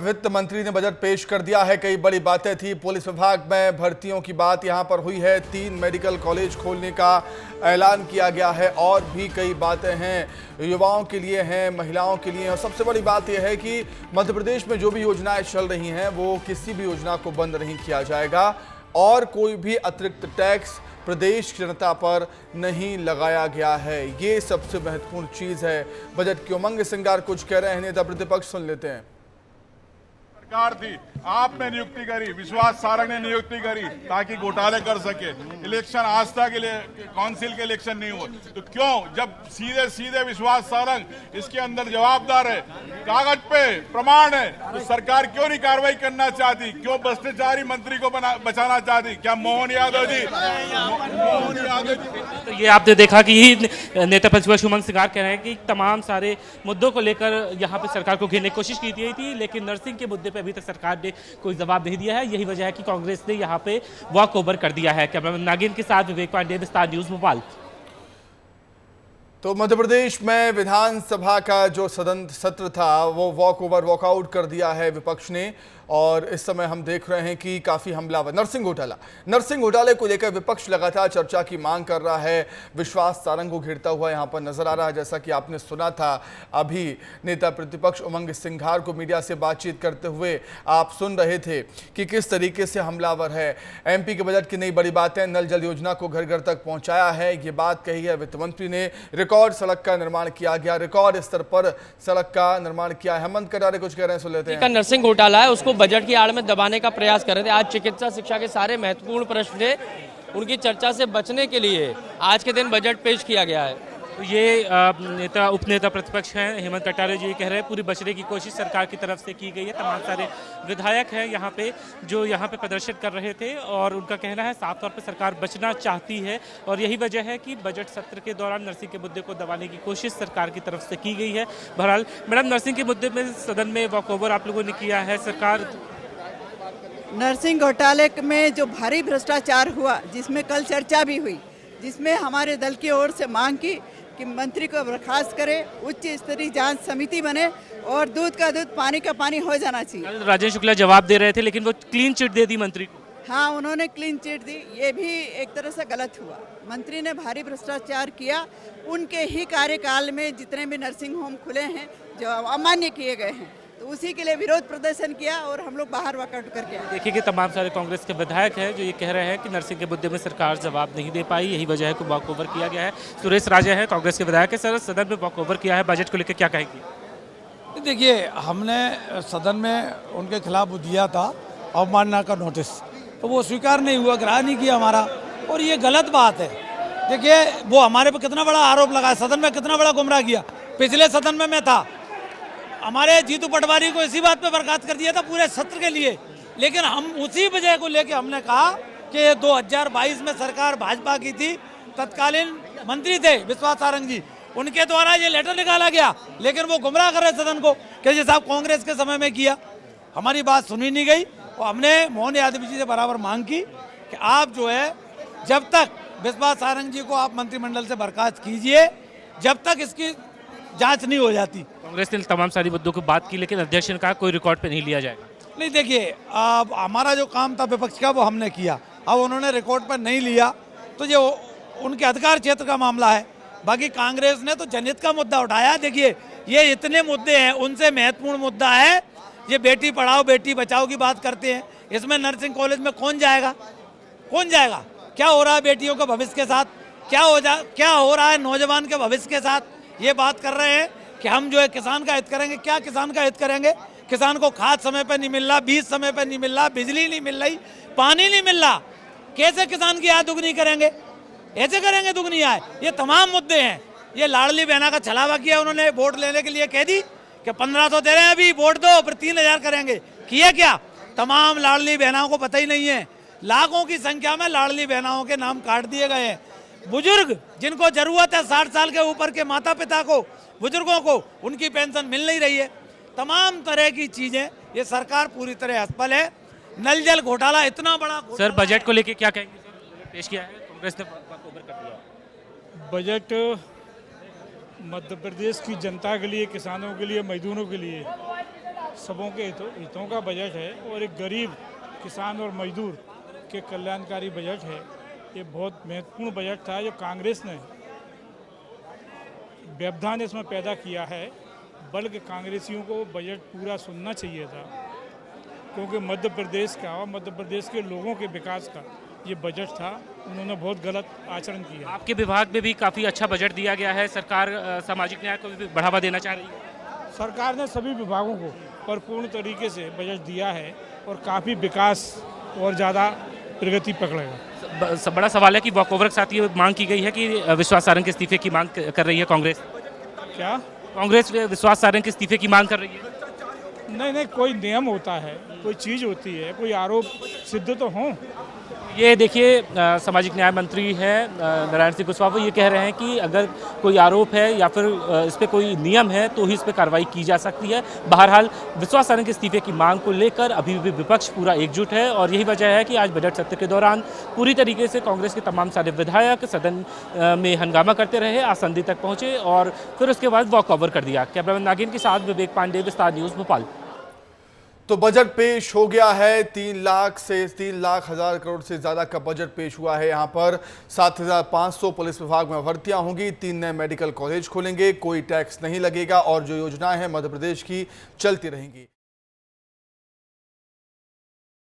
वित्त मंत्री ने बजट पेश कर दिया है। कई बड़ी बातें थी। पुलिस विभाग में भर्तियों की बात यहां पर हुई है। 3 मेडिकल कॉलेज खोलने का ऐलान किया गया है और भी कई बातें हैं, युवाओं के लिए हैं, महिलाओं के लिए। और सबसे बड़ी बात यह है कि मध्य प्रदेश में जो भी योजनाएं चल रही हैं वो किसी भी योजना को बंद नहीं किया जाएगा और कोई भी अतिरिक्त टैक्स प्रदेश की जनता पर नहीं लगाया गया है। ये सबसे महत्वपूर्ण चीज है। बजट के उमंग सिंगार कुछ कह रहे हैं, नेता प्रतिपक्ष सुन लेते हैं। सरकार थी, आपने नियुक्ति करी, विश्वास सारंग ने नियुक्ति करी ताकि घोटाले कर सके। इलेक्शन आस्था के लिए काउंसिल के इलेक्शन नहीं हुए तो क्यों, जब सीधे सीधे विश्वास सारंग इसके अंदर जवाबदार है, कागज पे प्रमाण है, तो सरकार क्यों नहीं कार्रवाई करना चाहती? क्यों भ्रष्टाचारी मंत्री को बचाना चाहती? क्या मोहन यादव जी तो ये आपने देखा कि यही नेता प्रतिपक्ष उमंग सिंगार कह रहे हैं कि तमाम सारे मुद्दों को लेकर यहाँ पे सरकार को घेरने की कोशिश की थी, लेकिन नर्सिंग के मुद्दे पे अभी तक सरकार ने कोई जवाब नहीं दिया है। यही वजह है कि कांग्रेस ने यहाँ पे वॉक ओवर कर दिया है। कैमरामैन नागिन के साथ विवेक पांडे, विस्तार न्यूज, भोपाल। तो मध्य प्रदेश में विधानसभा का जो सदन सत्र था वो वॉक ओवर वॉकआउट कर दिया है विपक्ष ने और इस समय हम देख रहे हैं कि काफी हमलावर नरसिंह घोटाले को लेकर विपक्ष लगातार चर्चा की मांग कर रहा है। विश्वास सारंग को घेरता हुआ यहां पर नजर आ रहा है। जैसा कि आपने सुना था अभी नेता प्रतिपक्ष उमंग सिंघार को मीडिया से बातचीत करते हुए आप सुन रहे थे कि किस तरीके से हमलावर है। एमपी के बजट की नई बड़ी बातें, नल जल योजना को घर घर तक पहुंचाया है, ये बात कही है वित्त मंत्री ने। रिकॉर्ड सड़क का निर्माण किया गया, रिकॉर्ड स्तर पर सड़क का निर्माण किया है। हेमंत कटारे कुछ कह रहे हैं, सुन लेते हैं। नरसिंह घोटाला है उसको बजट की आड़ में दबाने का प्रयास कर रहे थे। आज चिकित्सा शिक्षा के सारे महत्वपूर्ण प्रश्न थे, उनकी चर्चा से बचने के लिए आज के दिन बजट पेश किया गया है। तो ये नेता उपनेता प्रतिपक्ष हैं हेमंत कटारे जी कह रहे हैं पूरी बचने की कोशिश सरकार की तरफ से की गई है। तमाम सारे विधायक हैं यहाँ पे जो यहाँ पे प्रदर्शन कर रहे थे और उनका कहना है साफ तौर पे सरकार बचना चाहती है और यही वजह है कि बजट सत्र के दौरान नर्सिंग के मुद्दे को दबाने की कोशिश सरकार की तरफ से की गई है। बहरहाल मैडम, नर्सिंग के मुद्दे में सदन में वॉकओवर आप लोगों ने किया है। सरकार नर्सिंग घोटाले में जो भारी भ्रष्टाचार हुआ, जिसमें कल चर्चा भी हुई, जिसमें हमारे दल की ओर से मांग की कि मंत्री को बर्खास्त करे, उच्च स्तरीय जांच समिति बने और दूध का दूध पानी का पानी हो जाना चाहिए। राजेश शुक्ला जवाब दे रहे थे लेकिन वो क्लीन चिट दे दी मंत्री को। हाँ, उन्होंने क्लीन चिट दी, ये भी एक तरह से गलत हुआ। मंत्री ने भारी भ्रष्टाचार किया। उनके ही कार्यकाल में जितने भी नर्सिंग होम खुले हैं जो अमान्य किए गए हैं, तो उसी के लिए विरोध प्रदर्शन किया और हम लोग बाहर वॉकआउट करके आए। देखिए कि तमाम सारे कांग्रेस के विधायक हैं जो ये कह रहे हैं कि नर्सिंग के मुद्दे में सरकार जवाब नहीं दे पाई, यही वजह है कि वॉक ओवर किया गया है। सुरेश राजा है कांग्रेस के विधायक है। सर, सदन में वॉक ओवर किया है, बजट को लेकर क्या कहेंगे? देखिए, हमने सदन में उनके खिलाफ दिया था अवमानना का नोटिस, तो वो स्वीकार नहीं हुआ, ग्रहण नहीं किया हमारा, और ये गलत बात है। देखिए, वो हमारे पर कितना बड़ा आरोप लगाया, सदन में कितना बड़ा गुमराह किया। पिछले सदन में मैं था, हमारे जीतू पटवारी को इसी बात पे बर्खास्त कर दिया था पूरे सत्र के लिए, लेकिन हम उसी वजह को लेके हमने कहा कि 2022 में सरकार भाजपा की थी, तत्कालीन मंत्री थे विश्वास सारंग जी, उनके द्वारा ये लेटर निकाला गया, लेकिन वो गुमराह कर रहे सदन को कि जी साहब कांग्रेस के समय में किया। हमारी बात सुनी नहीं गई और हमने मोहन यादव जी से बराबर मांग की कि आप जो है जब तक विश्वास सारंग जी को आप मंत्रिमंडल से बर्खास्त कीजिए, जब तक इसकी जांच नहीं हो जाती। कांग्रेस ने तमाम सारी मुद्दों की बात की लेकिन अध्यक्ष ने कहा कोई रिकॉर्ड पे नहीं लिया जाएगा। नहीं, देखिए, अब हमारा जो काम था विपक्ष का वो हमने किया, अब उन्होंने रिकॉर्ड पर नहीं लिया तो ये उनके अधिकार क्षेत्र का मामला है। बाकी कांग्रेस ने तो जनहित का मुद्दा उठाया। देखिए, ये इतने मुद्दे हैं, उनसे महत्वपूर्ण मुद्दा है ये बेटी पढ़ाओ बेटी बचाओ की बात करते हैं। इसमें नर्सिंग कॉलेज में कौन जाएगा? क्या हो रहा है बेटियों के भविष्य के साथ, क्या हो रहा है नौजवान के भविष्य के साथ? ये बात कर रहे हैं कि हम जो है किसान का हित करेंगे। क्या किसान का हित करेंगे? किसान को खाद समय पे नहीं मिल रहा, बीज समय पे नहीं मिल रहा, बिजली नहीं मिल रही, पानी नहीं मिल रहा, कैसे किसान की आय दुगनी करेंगे? ऐसे करेंगे दुगनी आय? ये तमाम मुद्दे हैं। ये लाडली बहना का छलावा किया उन्होंने, वोट लेने के लिए कह दी कि 1500 दे रहे हैं अभी, वोट दो, फिर 3000 करेंगे। किया क्या? तमाम लाडली बहनाओं को पता ही नहीं है। लाखों की संख्या में लाडली बहनाओं के नाम काट दिए गए हैं। बुजुर्ग जिनको जरूरत है 60 साल के ऊपर के माता पिता को, बुजुर्गों को, उनकी पेंशन मिल नहीं रही है। तमाम तरह की चीजें, ये सरकार पूरी तरह असफल है। नल जल घोटाला इतना बड़ा सर, बजट को लेके क्या कहेंगे? सर, पेश किया है, कांग्रेस ने वॉक ओवर कर दिया। बजट मध्य प्रदेश की जनता के लिए, किसानों के लिए, मजदूरों के लिए सबों के हितों का बजट है और एक गरीब किसान और मजदूर के कल्याणकारी बजट है। ये बहुत महत्वपूर्ण बजट था जो कांग्रेस ने व्यवधान इसमें पैदा किया है, बल्कि कांग्रेसियों को बजट पूरा सुनना चाहिए था, क्योंकि मध्य प्रदेश का और मध्य प्रदेश के लोगों के विकास का ये बजट था। उन्होंने बहुत गलत आचरण किया। आपके विभाग में भी काफ़ी अच्छा बजट दिया गया है, सरकार सामाजिक न्याय को भी बढ़ावा देना चाह रही है। सरकार ने सभी विभागों को परिपूर्ण तरीके से बजट दिया है और काफ़ी विकास और ज़्यादा प्रगति पकड़ेगा। बड़ा सवाल है कि वॉकओवर के साथ ये मांग की गई है कि विश्वास सारंग के इस्तीफे की मांग कर रही है कांग्रेस। क्या कांग्रेस विश्वास सारंग के इस्तीफे की मांग कर रही है? नहीं, कोई नियम होता है, कोई चीज़ होती है, कोई आरोप सिद्ध तो हों। ये देखिए सामाजिक न्याय मंत्री है नारायण सिंह कुशवाहा, वो ये कह रहे हैं कि अगर कोई आरोप है या फिर इस पे कोई नियम है तो ही इस पे कार्रवाई की जा सकती है। बहरहाल विश्वास सारंग के इस्तीफे की मांग को लेकर अभी भी विपक्ष पूरा एकजुट है और यही वजह है कि आज बजट सत्र के दौरान पूरी तरीके से कांग्रेस के तमाम सारे विधायक सदन में हंगामा करते रहे, आसंदी तक पहुंचे और फिर उसके बाद वॉकओवर कर दिया। कैमरामैन नागिन के साथ विवेक पांडे, विस्तार न्यूज़, भोपाल। तो बजट पेश हो गया है। 3 लाख हजार करोड़ से ज्यादा का बजट पेश हुआ है। यहाँ पर 7,500 पुलिस विभाग में भर्तियां होंगी, 3 नए मेडिकल कॉलेज खोलेंगे, कोई टैक्स नहीं लगेगा और जो योजनाएं हैं मध्य प्रदेश की चलती रहेंगी।